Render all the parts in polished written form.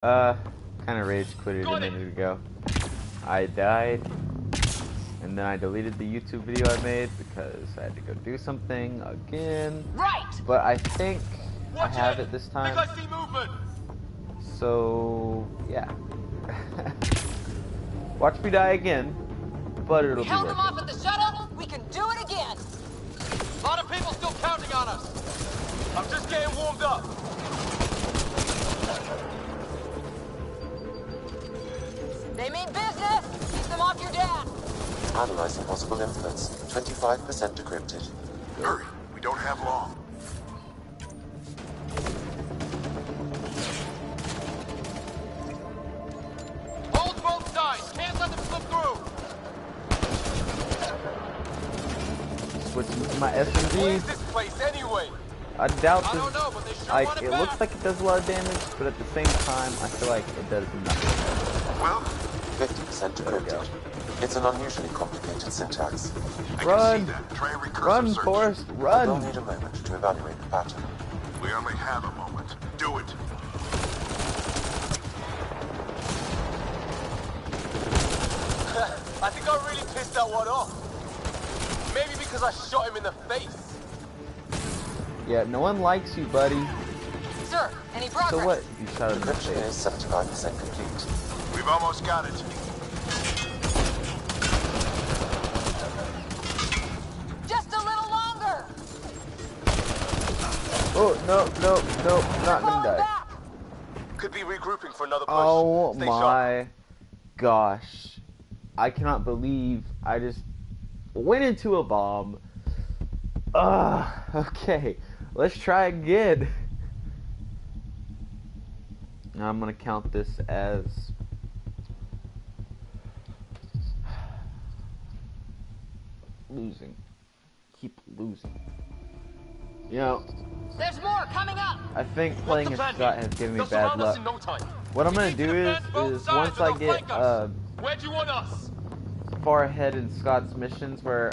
Uh, kind of rage quitted a minute ago. I died, and then I deleted the YouTube video I made because I had to go do something again. Right. But I think I have it this time. I see movement. So yeah. Watch me die again, but it'll be Held worth them off it. at the shuttle. We can do it again. A lot of people still counting on us. I'm just getting warmed up. They mean business. Keep them off your dad. Analyzing possible inputs. 25% decrypted. Hurry, we don't have long. Hold both sides. Can't let them slip through. Switching to my What is SMG. this place anyway? I doubt I this. don't know, but they sure Like, want it back. looks like it does a lot of damage, but at the same time, I feel like it does nothing. Well, 50% There we go. decrypted. It's an unusually complicated syntax. I Run! can see that. Try a recursive Run, search. Forrest, We'll run! need a moment to evaluate the pattern. We only have a moment. Do it. I think I really pissed that one off. Maybe because I shot him in the face. Yeah, no one likes you, buddy. Sir, any progress? So what? You shot him in the Decryption face. is 75% complete. We've almost got it. Just a little longer. Oh, no, not Falling gonna die. back. Could be regrouping for another push. Oh Stay sharp. my gosh. I cannot believe I just went into a bomb. Okay. Let's try again. Now I'm gonna count this as losing. Keep losing. You know, There's more coming up. I think playing What's a the plan Scott here? has given me They'll bad surround us luck. in no time. What I'm We gonna need to do defend both is sides once or I they'll get flank us. Where do you want us? far ahead in Scott's missions where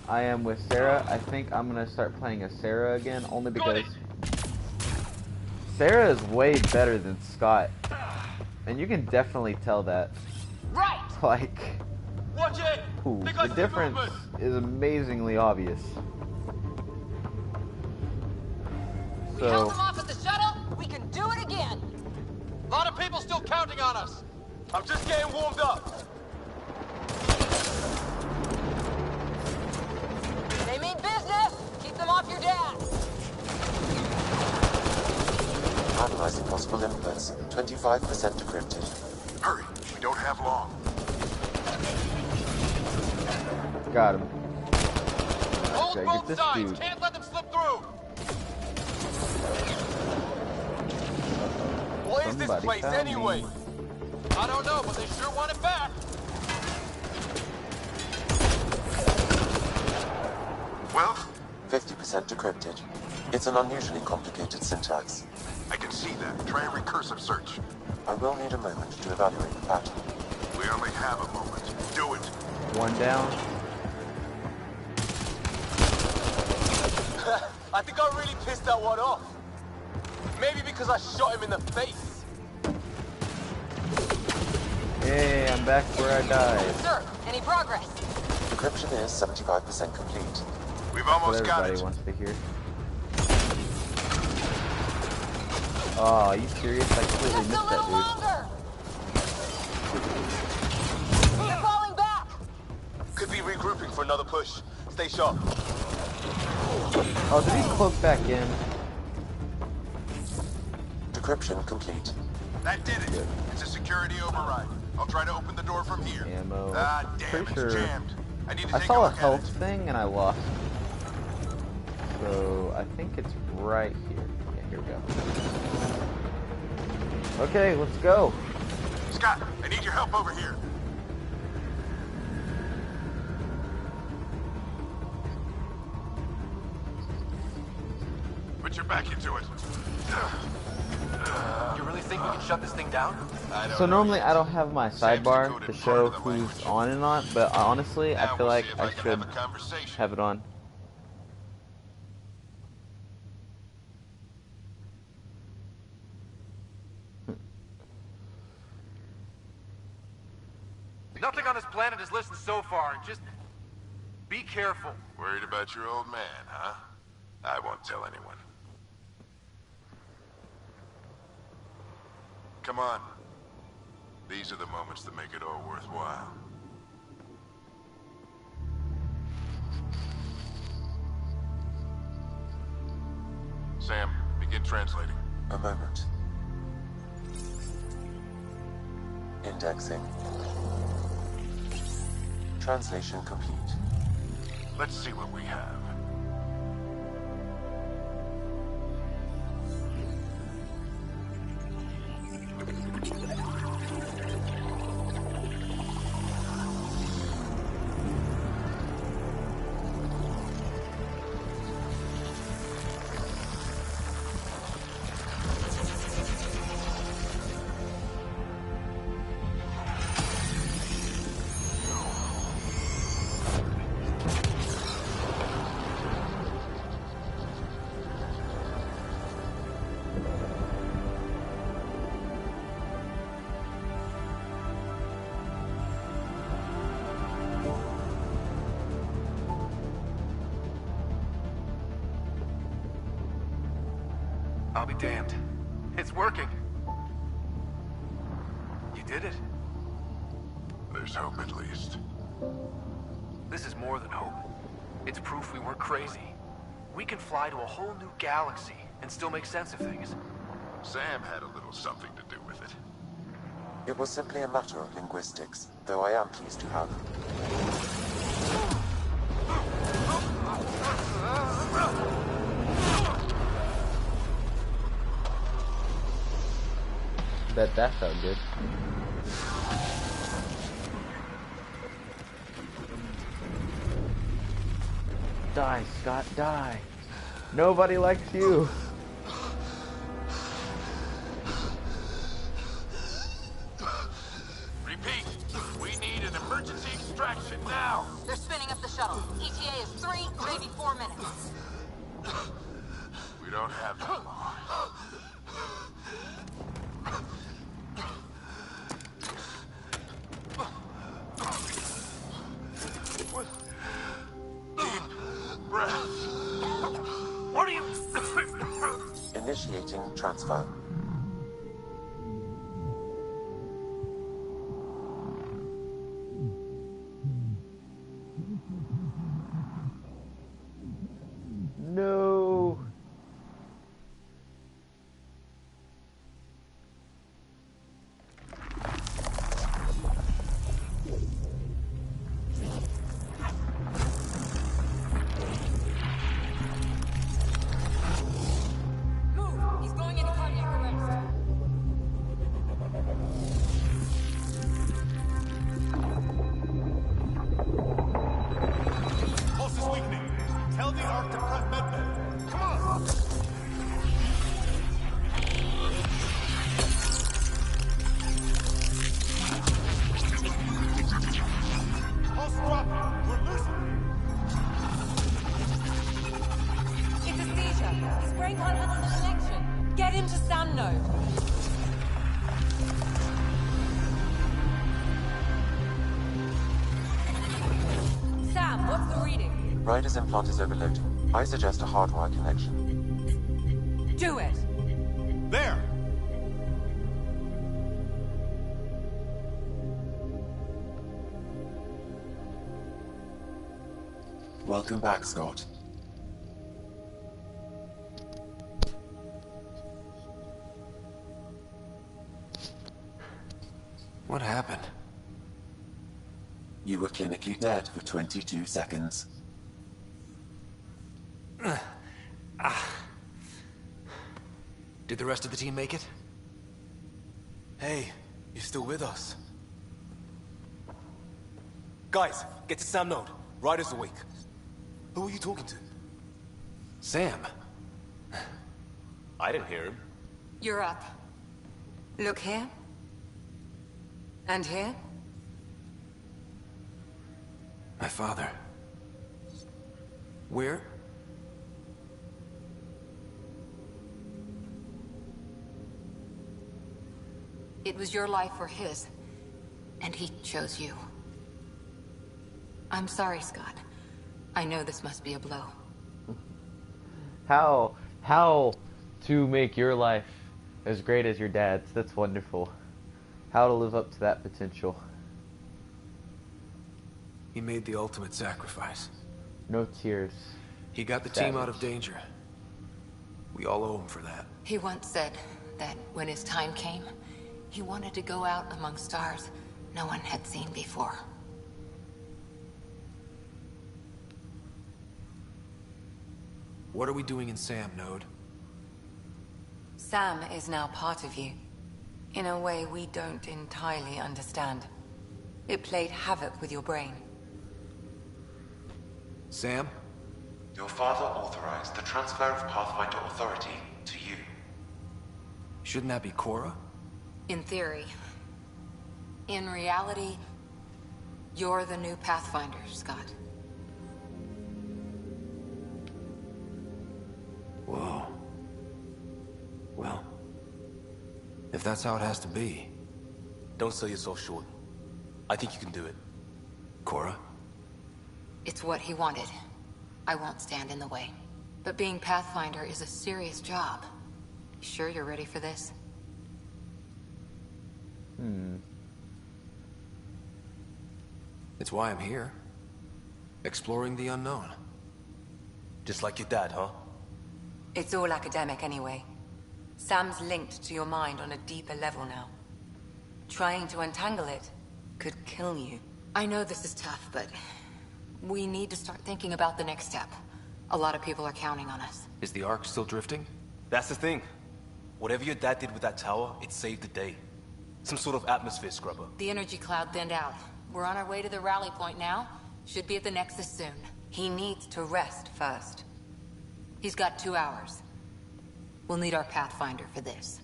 I am with Sarah, I think I'm gonna start playing as Sarah again, only Got because it. Sarah is way better than Scott, and you can definitely tell that. Right. Like, Watch it. ooh, Think I the see difference movement. is amazingly obvious. We held them So, off at the shuttle. We can do it again. A lot of people still counting on us. I'm just getting warmed up. They mean business. Keep them off your dad. Analyzing possible inputs. 25% decrypted. Hurry, we don't have long. got him. Hold Okay, get both this sides. dude. Can't let them slip through. What is this Somebody place found anyway? me. I don't know, but they sure want it back. Well, 50% decrypted. It's an unusually complicated syntax. I can see that. Try a recursive search. I will need a moment to evaluate the pattern. We only have a moment. Do it. One down. I think I really pissed that one off. Maybe because I shot him in the face. Hey, I'm back where I died. Sir, any progress? Decryption is 75% complete. We've What almost got everybody it. wants to hear. Oh, are you serious? I completely Just a missed that little dude. longer. They're falling back. Could be regrouping for another push. Stay sharp. Oh, did he cloak back in? Decryption complete. That did it. Good. It's a security override. I'll try to open the door from here. Ammo. Ah, damn, Pretty it's sure jammed. I need to I take saw a look at health it. thing and I lost it. So I think it's right here. Yeah, here we go. Okay, let's go. Scott, I need your help over here. Put your back into it. You really think we can shut this thing down? I don't So know normally yet. I don't have my Sam's sidebar decoded to part show of the who's language. on and not, but honestly I Now feel we'll like see if I can should have a conversation. have it on. Nothing on this planet is listened so far. Just be careful. Worried about your old man, huh? I won't tell anyone. Come on. These are the moments that make it all worthwhile. Sam, begin translating. A moment. Indexing. Translation complete. Let's see what we have. I'll be damned. It's working. You did it. There's hope at least. This is more than hope. It's proof we weren't crazy. We can fly to a whole new galaxy and still make sense of things. Sam had a little something to do with it. It was simply a matter of linguistics, though I am pleased to have. Bet that felt good. Die, Scott, die. Nobody likes you. Repeat, we need an emergency extraction now. They're spinning up the shuttle. ETA is 3, maybe 4 minutes. We don't have that long. Deep breath. What are you... Initiating transfer. No. Move! He's going into cardiac arrest. Pulse is weakening. Tell the Ark to prep medbay. Come on! Pulse dropping. We're losing. It's a seizure. His brain can't handle the connection. Get him to Sam node. Sam, what's the reading? Rider's implant is overloaded. I suggest a hardwire connection. Do it. There! Welcome back, Scott. What happened? You were clinically dead for 22 seconds. Did the rest of the team make it? Hey, you're still with us. Guys, get to Sam node. Ryder's awake. Who are you talking to? Sam. I didn't hear him. You're up. Look here. And here. My father. Where? It was your life or his. And he chose you. I'm sorry, Scott. I know this must be a blow. How to make your life as great as your dad's. That's wonderful. How to live up to that potential. He made the ultimate sacrifice. No tears. He got the team out of danger. We all owe him for that. He once said that when his time came, he wanted to go out among stars no one had seen before. What are we doing in Sam, Node? Sam is now part of you, in a way we don't entirely understand. It played havoc with your brain. Sam? Your father authorized the transfer of Pathfinder authority to you. Shouldn't that be Cora? In theory. In reality, you're the new Pathfinder, Scott. Whoa. Well, if that's how it has to be. Don't sell yourself short. I think you can do it. Cora? It's what he wanted. I won't stand in the way. But being Pathfinder is a serious job. You sure you're ready for this? It's why I'm here. Exploring the unknown. Just like your dad, huh? It's all academic anyway. Sam's linked to your mind on a deeper level now. Trying to untangle it could kill you. I know this is tough, but we need to start thinking about the next step. A lot of people are counting on us. Is the Ark still drifting? That's the thing. Whatever your dad did with that tower, it saved the day. Some sort of atmosphere scrubber. The energy cloud thinned out. We're on our way to the rally point now. Should be at the Nexus soon. He needs to rest first. He's got 2 hours. We'll need our Pathfinder for this.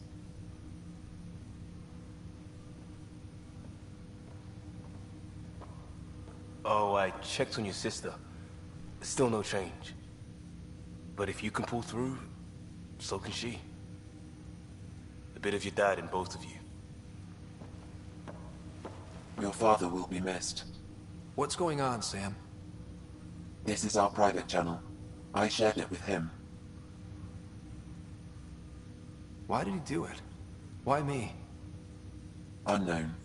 Oh, I checked on your sister. Still no change. But if you can pull through, so can she. A bit of your dad in both of you. Your father will be missed. What's going on, Sam? This is our private channel. I shared it with him. Why did he do it? Why me? Unknown,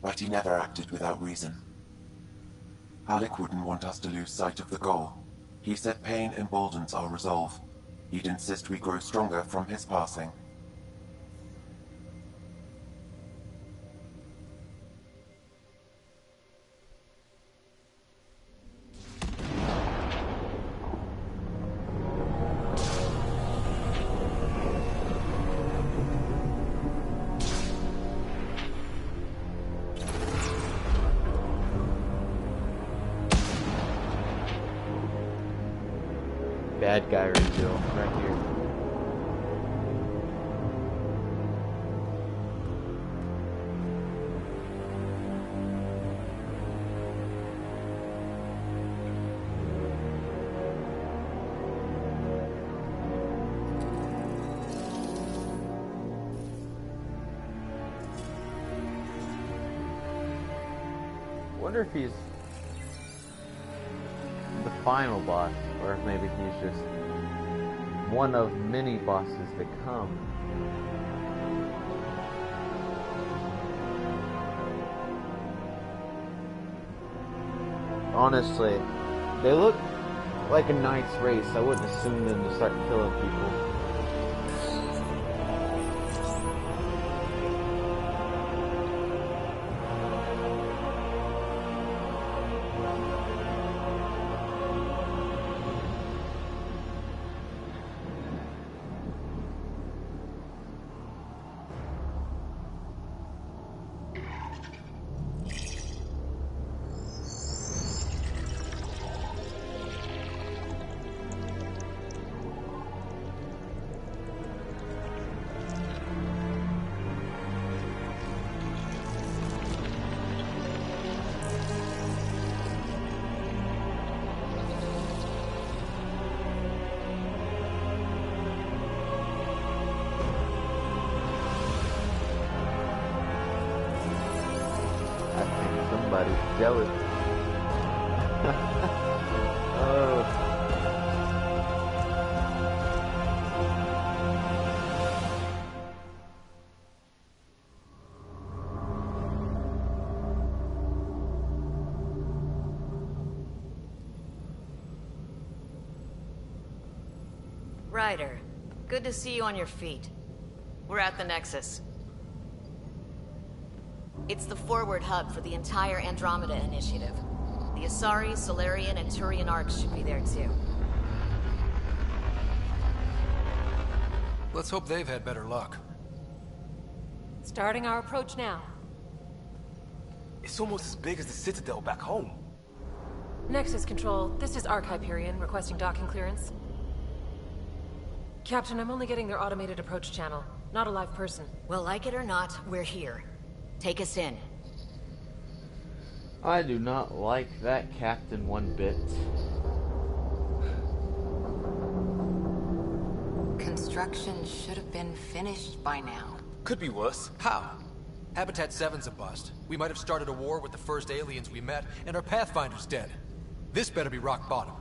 but he never acted without reason. Alec wouldn't want us to lose sight of the goal. He said pain emboldens our resolve. He'd insist we grow stronger from his passing. Bad guy reveal right here. Wonder if he's the final boss, or if maybe he's just one of many bosses to come. Honestly, they look like a nice race. I wouldn't assume them to start killing people. Somebody's jealous. Oh. Ryder, good to see you on your feet. We're at the Nexus. It's the forward hub for the entire Andromeda initiative. The Asari, Solarian, and Turian arcs should be there too. Let's hope they've had better luck. Starting our approach now. It's almost as big as the Citadel back home. Nexus Control, this is Arc Hyperion requesting docking clearance. Captain, I'm only getting their automated approach channel, not a live person. Well, like it or not, we're here. Take us in. I do not like that captain one bit. Construction should have been finished by now. Could be worse. How? Habitat 7's a bust. We might have started a war with the first aliens we met, and our Pathfinder's dead. This better be rock bottom.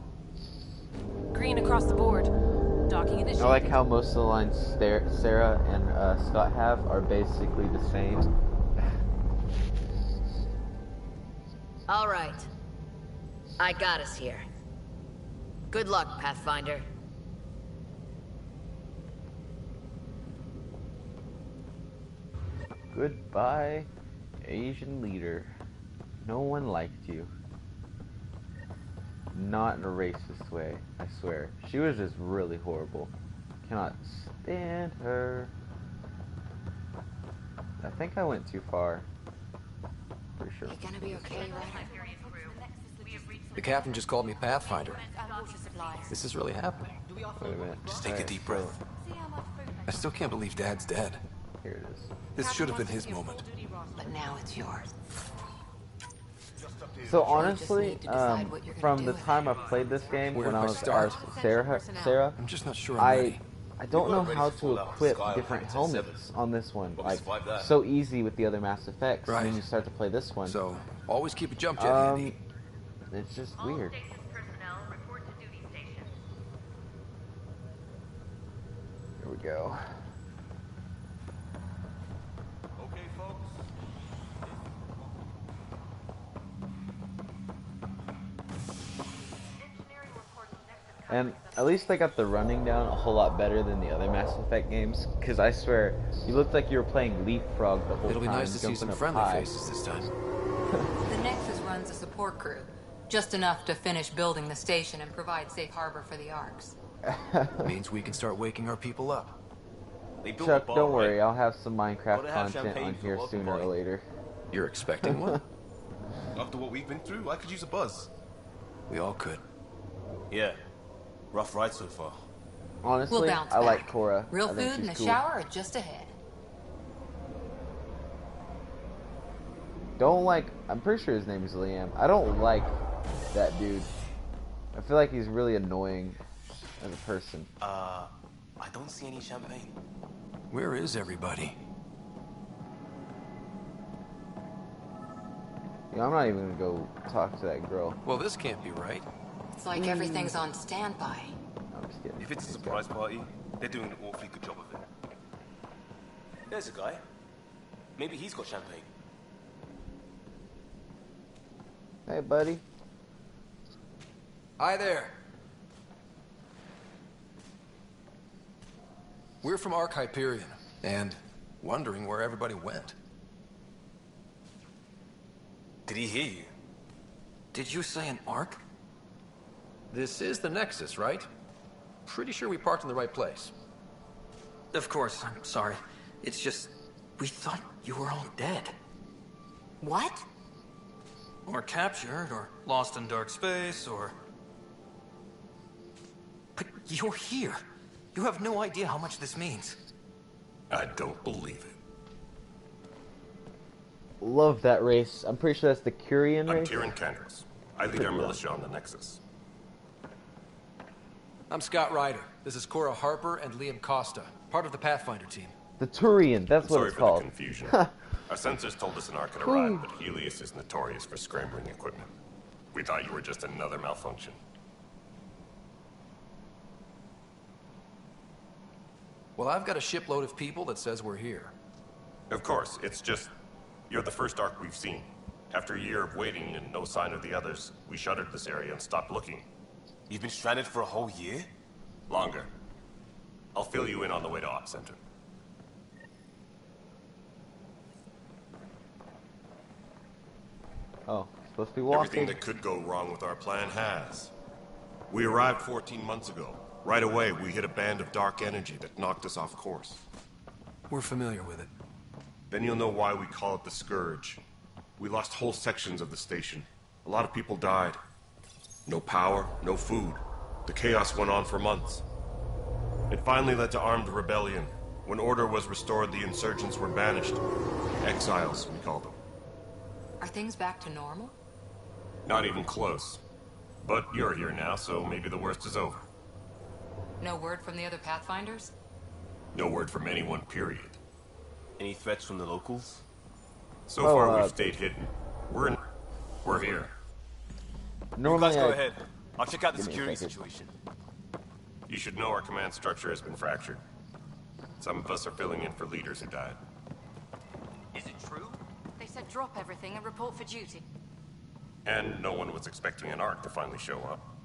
Green across the board. Docking initiated. I like how most of the lines Sarah and Scott have are basically the same. All right. I got us here. Good luck, Pathfinder. Goodbye, Asian leader. No one liked you. Not in a racist way, I swear. She was just really horrible. Cannot stand her. I think I went too far. For sure. You gonna be okay, Ryder? The captain just called me Pathfinder. This is really happening. Wait a minute. Just take a Alright, deep so breath. I still can't believe Dad's dead. here it is. This should have been his moment. But now it's yours. So honestly, need to decide what you're gonna from do the with time it. I played this game, Where when do I I was start? Sarah, I'm just not sure I'm ready. I don't know how to equip different helmets on this one. Like, so easy with the other Mass Effects, and then Right. you start to play this one. So, always keep a jump jet handy. It's just weird. Here we go. Okay, folks. And at least they got the running down a whole lot better than the other Mass Effect games. Because I swear, you looked like you were playing Leapfrog the whole It'll time. be nice to see some jumping up friendly high. faces this time. The Nexus runs a support crew. Just enough to finish building the station and provide safe harbor for the arcs. Means we can start waking our people up. Chuck, don't worry, I'll have some Minecraft Gotta have content champagne on for here welcome sooner or party. later. You're expecting one? After what we've been through, I could use a buzz. We all could. Yeah. Rough ride so far. Honestly, We'll bounce I like back. Cora. Real I think food and she's a cool. shower are just ahead. Don't like. I'm pretty sure his name is Liam. I don't like that dude. I feel like he's really annoying as a person. I don't see any champagne. Where is everybody? You know, I'm not even gonna go talk to that girl. Well, this can't be right. It's like everything's on standby. I'm just kidding. If it's a surprise party, they're doing an awfully good job of it. There's a guy. Maybe he's got champagne. Hey, buddy. Hi there. We're from Arc Hyperion, and wondering where everybody went. Did he hear you? Did you say an Arc? This is the Nexus, right? Pretty sure we parked in the right place. Of course, I'm sorry. It's just, we thought you were all dead. What? Or captured, or lost in dark space, or... But you're here. You have no idea how much this means. I don't believe it. Love that race. I'm pretty sure that's the Curian I'm race. Kieran Candles. I lead our militia on the Nexus. I'm Scott Ryder. This is Cora Harper and Liam Costa, part of the Pathfinder team. The Turian. That's what Sorry it's for the called. confusion. Our sensors told us an arc had arrived, but Helios is notorious for scrambling equipment. We thought you were just another malfunction. Well, I've got a shipload of people that says we're here. Of course, it's just... You're the first Ark we've seen. After a year of waiting and no sign of the others, we shuttered this area and stopped looking. You've been stranded for a whole year? Longer. I'll fill you in on the way to Op Center. Oh, supposed to be walking. Everything that could go wrong with our plan has. We arrived 14 months ago. Right away, we hit a band of dark energy that knocked us off course. We're familiar with it. Then you'll know why we call it the Scourge. We lost whole sections of the station. A lot of people died. No power, no food. The chaos went on for months. It finally led to armed rebellion. When order was restored, the insurgents were banished. Exiles, we call them. Are things back to normal? Not even close. But you're here now, so maybe the worst is over. No word from the other Pathfinders? No word from anyone, period. Any threats from the locals? So far, we've stayed hidden. We're here. Normally, you guys go ahead. I'll check out the Give me a security second. situation. You should know our command structure has been fractured. Some of us are filling in for leaders who died. Is it true? They said drop everything and report for duty. And no one was expecting an Ark to finally show up.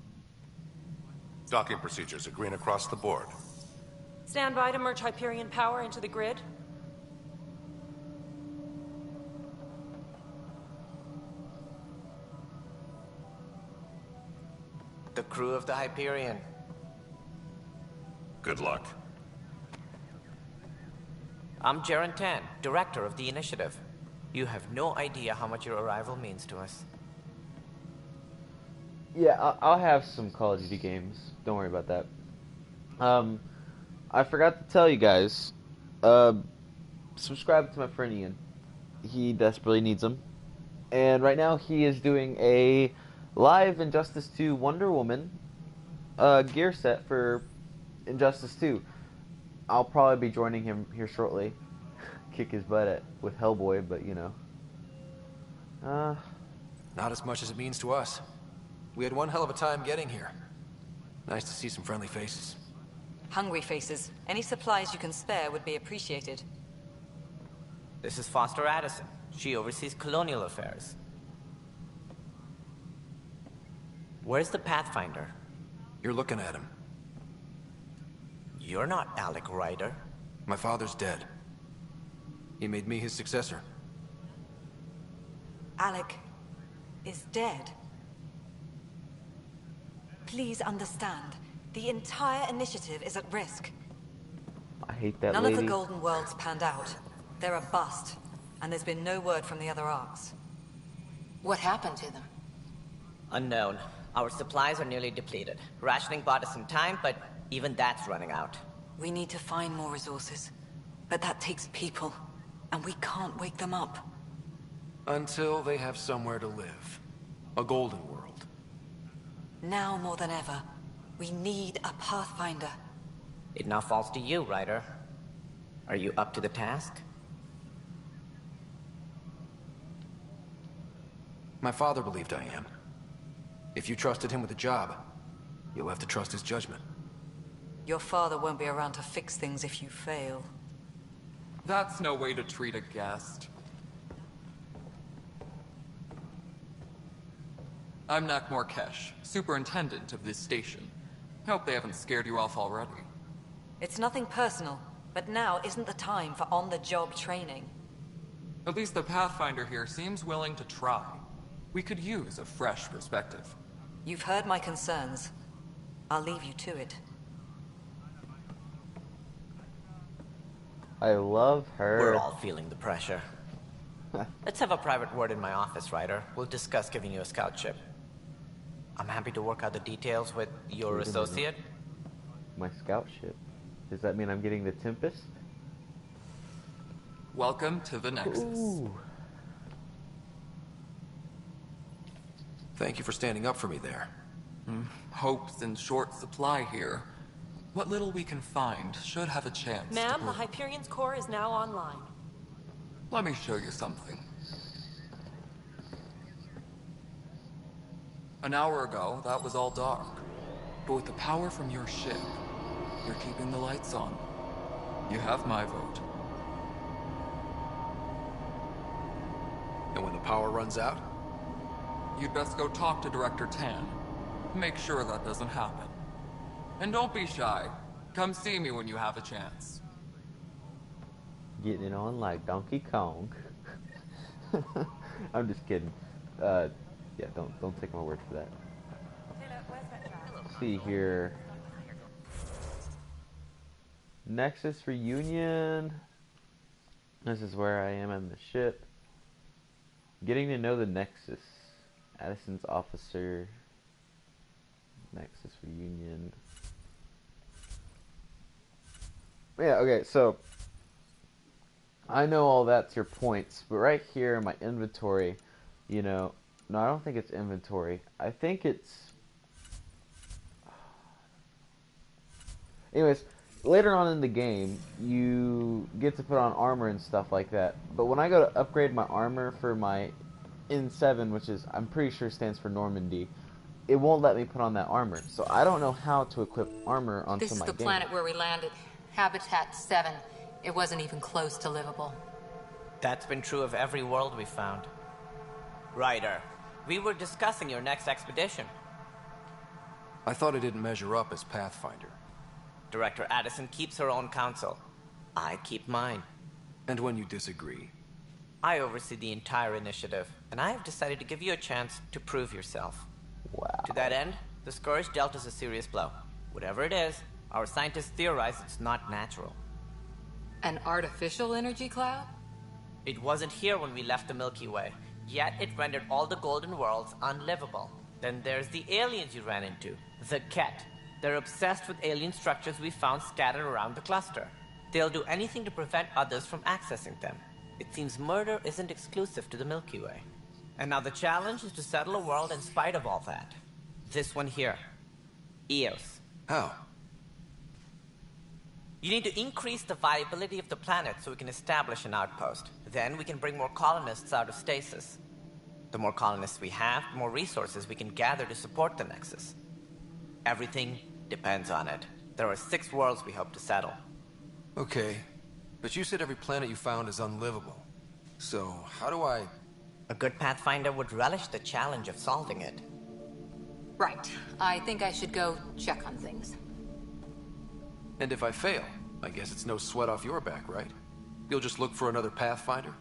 Docking procedures are green across the board. Stand by to merge Hyperion power into the grid. The crew of the Hyperion. Good luck. I'm Jaren Tan, director of the initiative. You have no idea how much your arrival means to us. Yeah, I'll have some Call of Duty games. Don't worry about that. I forgot to tell you guys. Subscribe to my friend Ian. He desperately needs them. And right now he is doing a live Injustice 2 Wonder Woman gear set for Injustice 2. I'll probably be joining him here shortly. Kick his butt with Hellboy, but you know. Not as much as it means to us. We had one hell of a time getting here. Nice to see some friendly faces. Hungry faces. Any supplies you can spare would be appreciated. This is Foster Addison. She oversees colonial affairs. Where's the Pathfinder? You're looking at him. You're not Alec Ryder. My father's dead. He made me his successor. Alec is dead. Please understand. The entire initiative is at risk. I hate that None lady. of the Golden Worlds panned out. They're a bust, and there's been no word from the other Arks. What happened to them? Unknown. Our supplies are nearly depleted. Rationing bought us some time, but even that's running out. We need to find more resources. But that takes people, and we can't wake them up. Until they have somewhere to live. A golden world. Now more than ever, we need a Pathfinder. It now falls to you, Ryder. Are you up to the task? My father believed I am. If you trusted him with a job, you'll have to trust his judgment. Your father won't be around to fix things if you fail. That's no way to treat a guest. I'm Nak Morkesh, superintendent of this station. Hope they haven't scared you off already. It's nothing personal, but now isn't the time for on-the-job training. At least the Pathfinder here seems willing to try. We could use a fresh perspective. You've heard my concerns. I'll leave you to it. I love her. We're all feeling the pressure. Let's have a private word in my office, Ryder. We'll discuss giving you a scout ship. I'm happy to work out the details with your associate. My scout ship. Does that mean I'm getting the Tempest? Welcome to the Nexus. Ooh. Thank you for standing up for me there. Hope's in short supply here. What little we can find should have a chance. Ma'am, the Hyperion's core is now online. Let me show you something. An hour ago, that was all dark. But with the power from your ship, you're keeping the lights on. You have my vote. And when the power runs out? You'd best go talk to Director Tan. Make sure that doesn't happen. And don't be shy. Come see me when you have a chance. Getting it on like Donkey Kong. I'm just kidding. Yeah, don't take my word for that. Let's see here. Nexus reunion. This is where I am on the ship. Getting to know the Nexus. Addison's officer. Nexus reunion. Yeah, okay, so I know all that's your points, but right here in my inventory, you know, no, I don't think it's inventory. I think it's... Anyways, later on in the game, you get to put on armor and stuff like that. But when I go to upgrade my armor for my N7, which is, I'm pretty sure stands for Normandy, it won't let me put on that armor. So I don't know how to equip armor onto my game. This is the planet where we landed. Habitat 7. It wasn't even close to livable. That's been true of every world we found. Ryder, we were discussing your next expedition. I thought it didn't measure up as Pathfinder. Director Addison keeps her own counsel. I keep mine. And when you disagree? I oversee the entire initiative, and I have decided to give you a chance to prove yourself. Wow. To that end, the Scourge dealt us a serious blow. Whatever it is, our scientists theorize it's not natural. An artificial energy cloud? It wasn't here when we left the Milky Way, yet it rendered all the golden worlds unlivable. Then there's the aliens you ran into, the Ket. They're obsessed with alien structures we found scattered around the cluster. They'll do anything to prevent others from accessing them. It seems murder isn't exclusive to the Milky Way. And now the challenge is to settle a world in spite of all that. This one here. Eos. How? You need to increase the viability of the planet so we can establish an outpost. Then we can bring more colonists out of stasis. The more colonists we have, the more resources we can gather to support the Nexus. Everything depends on it. There are 6 worlds we hope to settle. Okay, but you said every planet you found is unlivable. So, how do I... A good Pathfinder would relish the challenge of solving it. Right. I think I should go check on things. And if I fail, I guess it's no sweat off your back, right? You'll just look for another Pathfinder?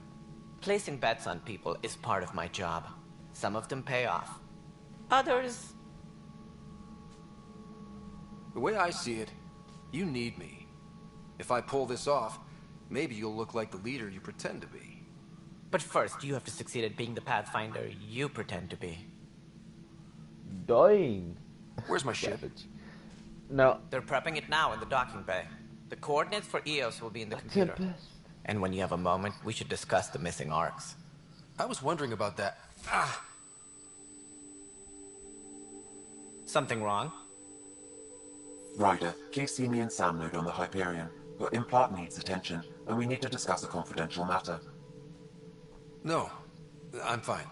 Placing bets on people is part of my job. Some of them pay off. Others... The way I see it, you need me. If I pull this off, maybe you'll look like the leader you pretend to be. But first, you have to succeed at being the Pathfinder you pretend to be. Dying. Where's my ship? No. They're prepping it now in the docking bay. The coordinates for Eos will be in the computer. And when you have a moment, we should discuss the missing arcs. I was wondering about that. Something wrong? Ryder, please see me and Sam Node on the Hyperion. Your implant needs attention, and we need to discuss a confidential matter. No, I'm fine.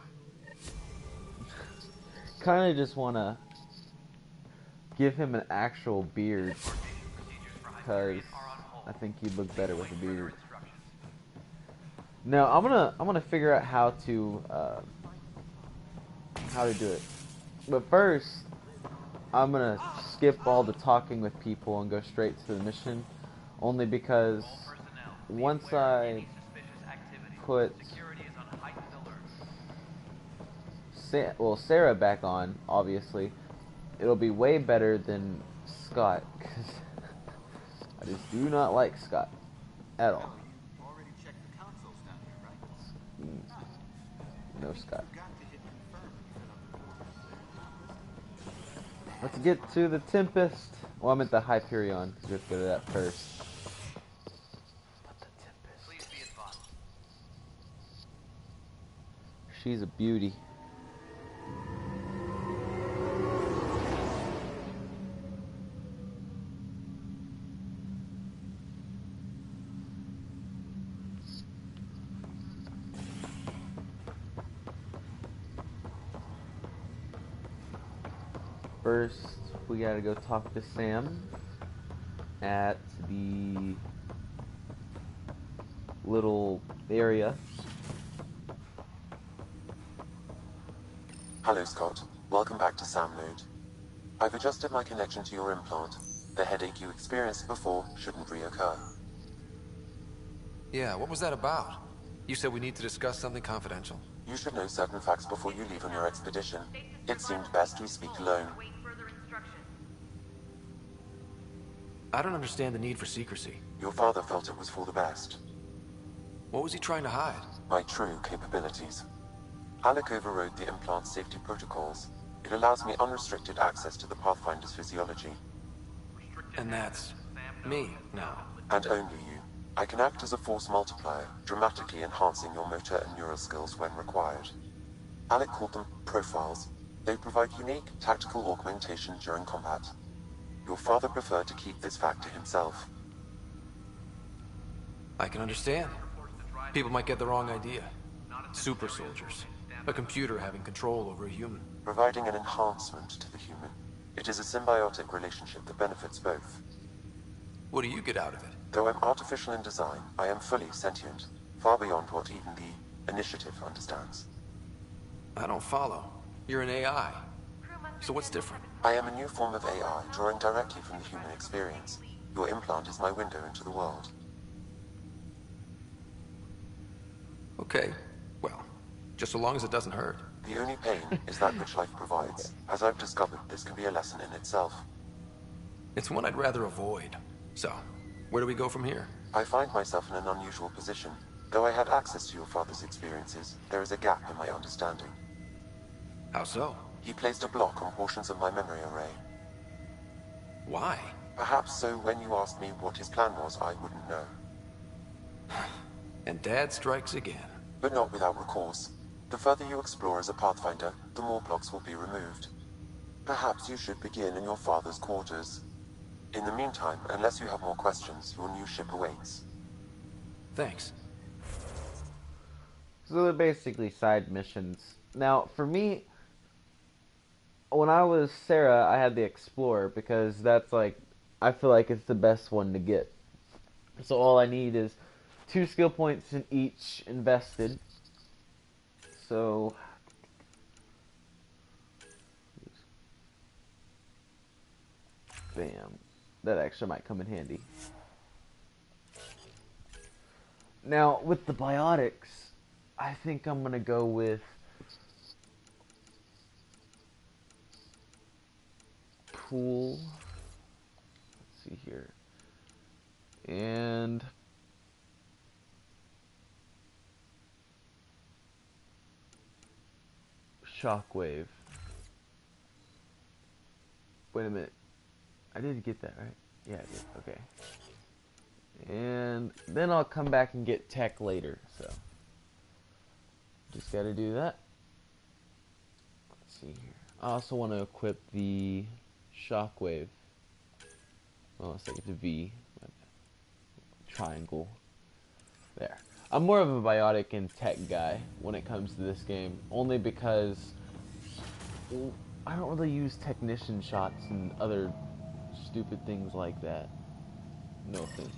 Kinda just wanna give him an actual beard, because I think he'd look better with a beard. No, I'm gonna figure out how to do it. But first, I'm gonna skip all the talking with people and go straight to the mission, only because once I put Sarah back on, obviously, it'll be way better than Scott, because I just do not like Scott at all. No Scott. Let's get to the Tempest. Well, I'm at the Hyperion, because we have to go to that first. But the Tempest. She's a beauty. first, we gotta go talk to Sam at the little area. Hello, Scott. Welcome back to Sam Node. I've adjusted my connection to your implant. The headache you experienced before shouldn't reoccur. Yeah, what was that about? You said we need to discuss something confidential. You should know certain facts before you leave on your expedition. It seemed best we speak alone. I don't understand the need for secrecy. Your father felt it was for the best. What was he trying to hide? My true capabilities. Alec overrode the implant's safety protocols. It allows me unrestricted access to the Pathfinder's physiology. And that's me now. And only you. I can act as a force multiplier, dramatically enhancing your motor and neural skills when required. Alec called them profiles. They provide unique tactical augmentation during combat. Your father preferred to keep this fact to himself. I can understand. People might get the wrong idea. Super soldiers. A computer having control over a human. Providing an enhancement to the human. It is a symbiotic relationship that benefits both. What do you get out of it? Though I'm artificial in design, I am fully sentient, far beyond what even the Initiative understands. I don't follow. You're an AI. So what's different? I am a new form of AI, drawing directly from the human experience. Your implant is my window into the world. Okay, well, just so long as it doesn't hurt. The only pain is that which life provides. As I've discovered, this can be a lesson in itself. It's one I'd rather avoid. So, where do we go from here? I find myself in an unusual position. Though I had access to your father's experiences, there is a gap in my understanding. How so? He placed a block on portions of my memory array. Why? Perhaps so when you asked me what his plan was, I wouldn't know. And Dad strikes again. But not without recourse. The further you explore as a Pathfinder, the more blocks will be removed. Perhaps you should begin in your father's quarters. In the meantime, unless you have more questions, your new ship awaits. Thanks. So they're basically side missions. Now, for me, when I was Sarah, I had the Explorer because that's like, I feel like it's the best one to get. So all I need is 2 skill points in each invested. So bam. That actually might come in handy. Now, with the biotics, I think I'm going to go with pool. Let's see here. And shockwave. Wait a minute. I did get that, right? Yeah, I did. Okay. And then I'll come back and get tech later, so just gotta do that. Let's see here. I also want to equip the shockwave. Oh, let's take it to V. Triangle. There. I'm more of a biotic and tech guy when it comes to this game, only because I don't really use technician shots and other stupid things like that. No offense,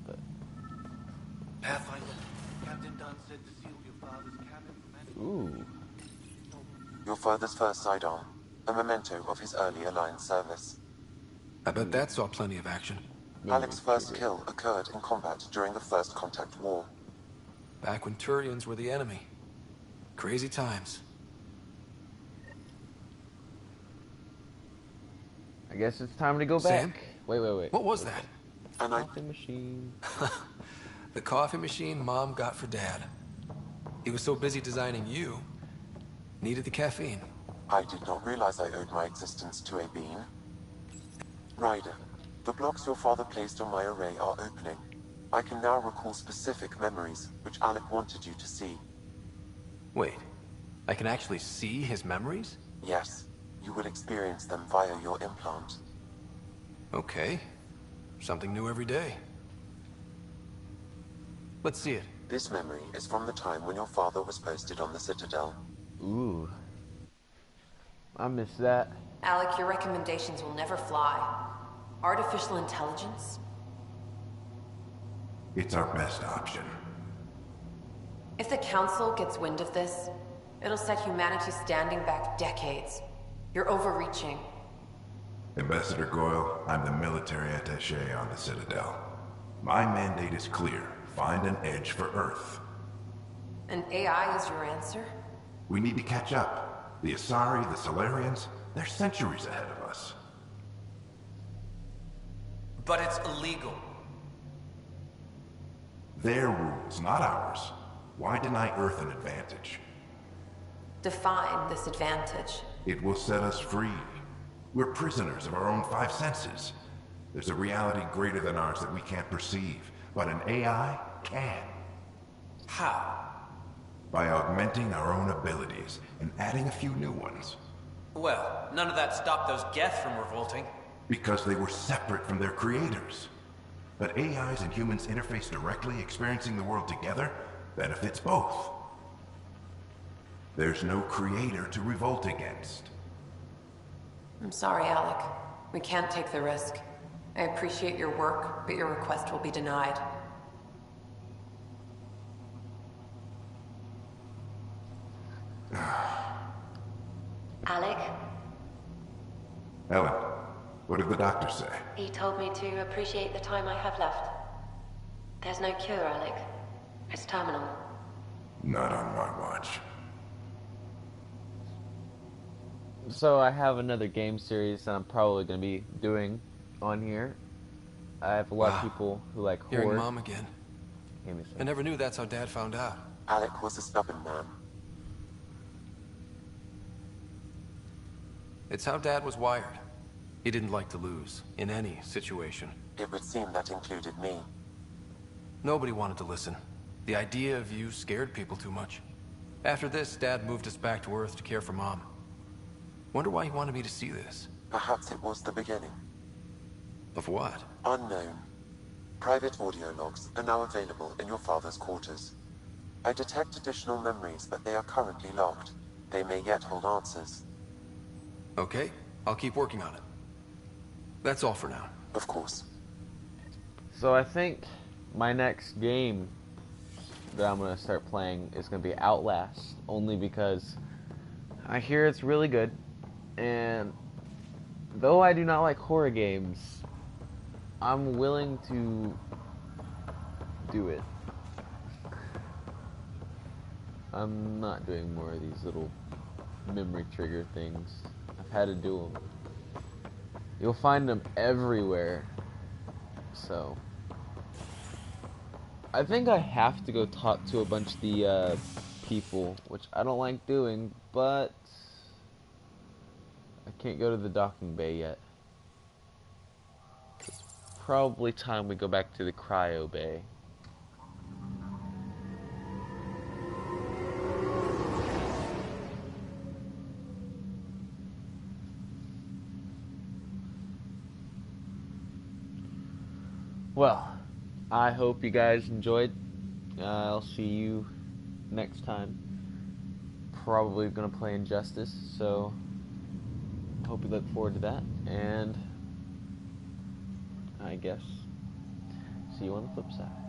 but Pathfinder, Captain Dunn said to seal your father's cabin for ooh. Your father's first sidearm, a memento of his early Alliance service. I bet that saw plenty of action. Alec's first kill occurred in combat during the First Contact War. Back when Turians were the enemy. Crazy times. I guess it's time to go Sam? back. Wait. What was that? Coffee machine. The coffee machine Mom got for Dad. He was so busy designing you, needed the caffeine. I did not realize I owed my existence to a being. Ryder, the blocks your father placed on my array are opening. I can now recall specific memories, which Alec wanted you to see. Wait, I can actually see his memories? Yes, you will experience them via your implant. Okay. Something new every day. Let's see it. This memory is from the time when your father was posted on the Citadel. Ooh. I missed that. Alec, your recommendations will never fly. Artificial intelligence? It's our best option. If the Council gets wind of this, it'll set humanity standing back decades. You're overreaching. Ambassador Goyle, I'm the military attaché on the Citadel. My mandate is clear. Find an edge for Earth. And AI is your answer? We need to catch up. The Asari, the Solarians, they're centuries ahead of us. But it's illegal. Their rules, not ours. Why deny Earth an advantage? Define this advantage. It will set us free. We're prisoners of our own five senses. There's a reality greater than ours that we can't perceive, but an AI can. How? By augmenting our own abilities and adding a few new ones. Well, none of that stopped those Geth from revolting. Because they were separate from their creators. But AIs and humans interface directly, experiencing the world together, benefits both. There's no creator to revolt against. I'm sorry, Alec. We can't take the risk. I appreciate your work, but your request will be denied. Alec? Ellen, what did the doctor say? He told me to appreciate the time I have left. There's no cure, Alec. It's terminal. Not on my watch. So I have another game series that I'm probably going to be doing on here. I have a lot of people who like horror. Hearing Mom again. I never knew that's how Dad found out. Alec was a stubborn man. It's how Dad was wired. He didn't like to lose, in any situation. It would seem that included me. Nobody wanted to listen. The idea of you scared people too much. After this, Dad moved us back to Earth to care for Mom. Wonder why he wanted me to see this. Perhaps it was the beginning. Of what? Unknown. Private audio logs are now available in your father's quarters. I detect additional memories, but they are currently locked. They may yet hold answers. Okay, I'll keep working on it. That's all for now. Of course. So I think my next game that I'm going to start playing is going to be Outlast, only because I hear it's really good, and though I do not like horror games, I'm willing to do it. I'm not doing more of these little memory trigger things. I've had to do them. You'll find them everywhere. So I think I have to go talk to a bunch of the people, which I don't like doing, but I can't go to the docking bay yet. It's probably time we go back to the cryo bay. Well, I hope you guys enjoyed. I'll see you next time. Probably gonna play Injustice, so hope you look forward to that. And I guess see you on the flip side.